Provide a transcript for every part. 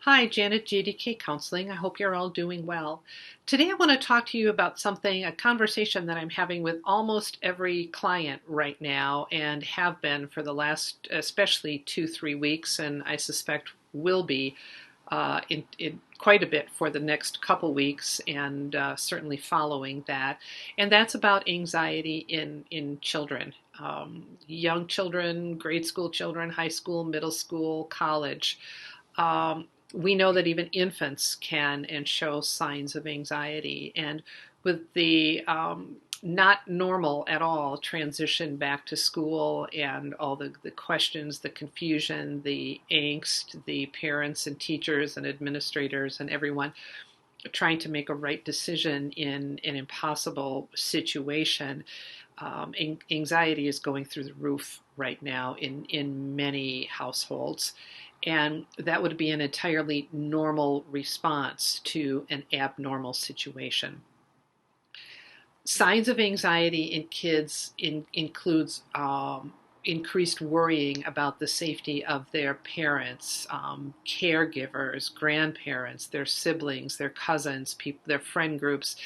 Hi, Janet, JDK Counseling. I hope you're all doing well. Today, I want to talk to you about a conversation that I'm having with almost every client right now and have been for the last, especially 2, 3 weeks, and I suspect will be in quite a bit for the next couple weeks and certainly following that. And that's about anxiety in children. Young children, grade school children, high school, middle school, college. Um, we know that even infants can and show signs of anxiety. And with the not normal at all transition back to school and all the questions, the confusion, the angst, the parents and teachers and administrators and everyone trying to make a right decision in an impossible situation. Anxiety is going through the roof right now in many households. And that would be an entirely normal response to an abnormal situation. Signs of anxiety in kids includes increased worrying about the safety of their parents, caregivers, grandparents, their siblings, their cousins, their friend groups,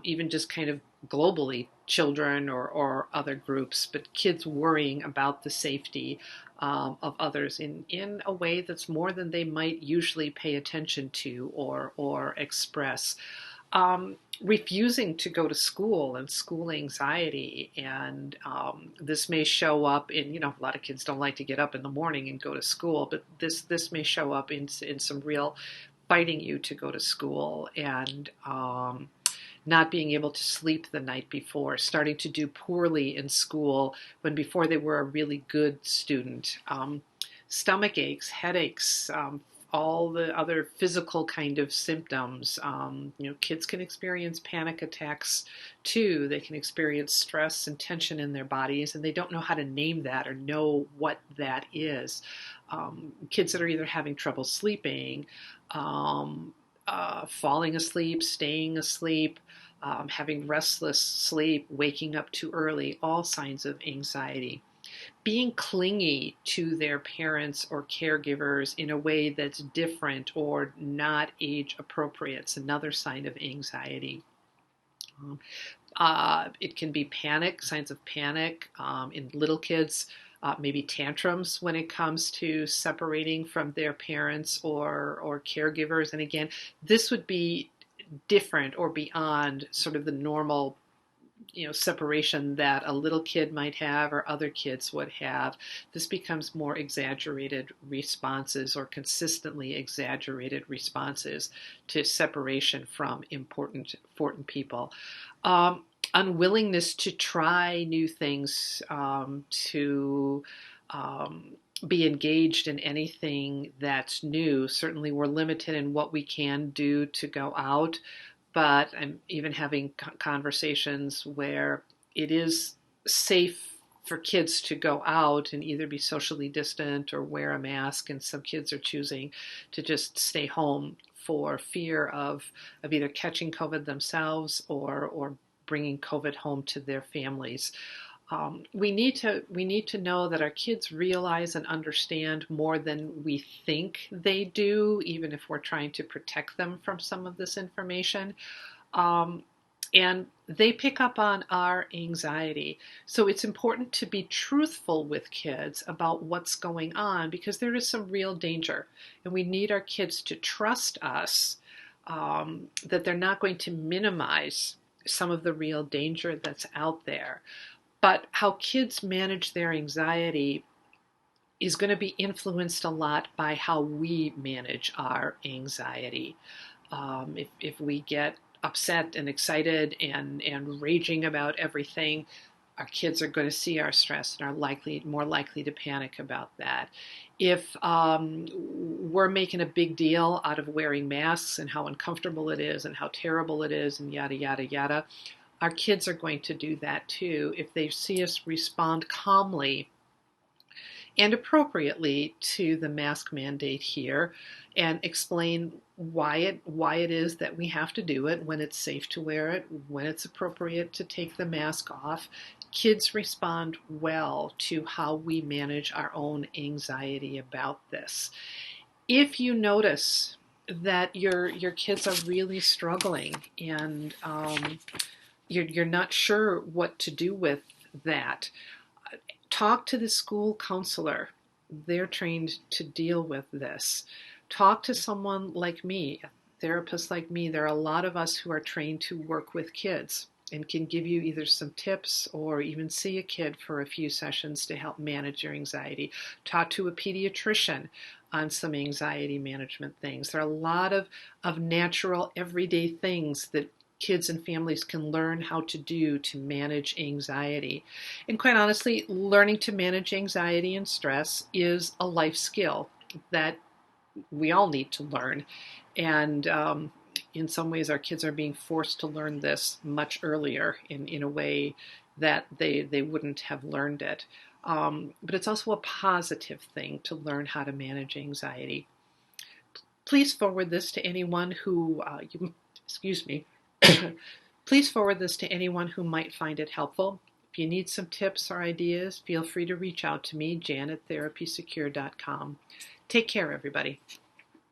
even just kind of globally, children or other groups, but kids worrying about the safety of others in a way that's more than they might usually pay attention to or express. Refusing to go to school and school anxiety. And this may show up in, a lot of kids don't like to get up in the morning and go to school, but this may show up in some real fighting you to go to school and not being able to sleep the night before, starting to do poorly in school when before they were a really good student. Stomach aches, headaches, all the other physical kind of symptoms. Kids can experience panic attacks too. They can experience stress and tension in their bodies, and they don't know how to name that or know what that is. Kids that are either having trouble sleeping, falling asleep, staying asleep, having restless sleep, waking up too early, all signs of anxiety. Being clingy to their parents or caregivers in a way that's different or not age appropriate is another sign of anxiety. It can be panic, signs of panic in little kids, maybe tantrums when it comes to separating from their parents or caregivers. And again, this would be different or beyond sort of the normal separation that a little kid might have or other kids would have. This becomes more exaggerated responses or consistently exaggerated responses to separation from important people. Unwillingness to try new things, to be engaged in anything that's new. Certainly, we're limited in what we can do to go out, but I'm even having conversations where it is safe for kids to go out and either be socially distant or wear a mask, and some kids are choosing to just stay home for fear of either catching COVID themselves or bringing COVID home to their families. We need to know that our kids realize and understand more than we think they do, even if we're trying to protect them from some of this information. Um, and they pick up on our anxiety. So it's important to be truthful with kids about what's going on because there is some real danger. And we need our kids to trust us, that they're not going to minimize some of the real danger that's out there. But how kids manage their anxiety is going to be influenced a lot by how we manage our anxiety. If we get upset and excited and raging about everything, our kids are going to see our stress and are more likely to panic about that. If we're making a big deal out of wearing masks and how uncomfortable it is and how terrible it is and yada, yada, yada, our kids are going to do that too. If they see us respond calmly and appropriately to the mask mandate here and explain why it is that we have to do it, when it's safe to wear it, when it's appropriate to take the mask off, kids respond well to how we manage our own anxiety about this. If you notice that your kids are really struggling and you're not sure what to do with that, talk to the school counselor. They're trained to deal with this. Talk to someone like me, a therapist like me. There are a lot of us who are trained to work with kids and can give you either some tips or even see a kid for a few sessions to help manage your anxiety. Talk to a pediatrician on some anxiety management things. There are a lot of natural everyday things that kids and families can learn how to do to manage anxiety. And quite honestly, learning to manage anxiety and stress is a life skill that we all need to learn. And in some ways, our kids are being forced to learn this much earlier in a way that they wouldn't have learned it. But it's also a positive thing to learn how to manage anxiety. Please forward this to anyone who, excuse me, please forward this to anyone who might find it helpful. If you need some tips or ideas, feel free to reach out to me, Jan at therapysecure.com. Take care, everybody.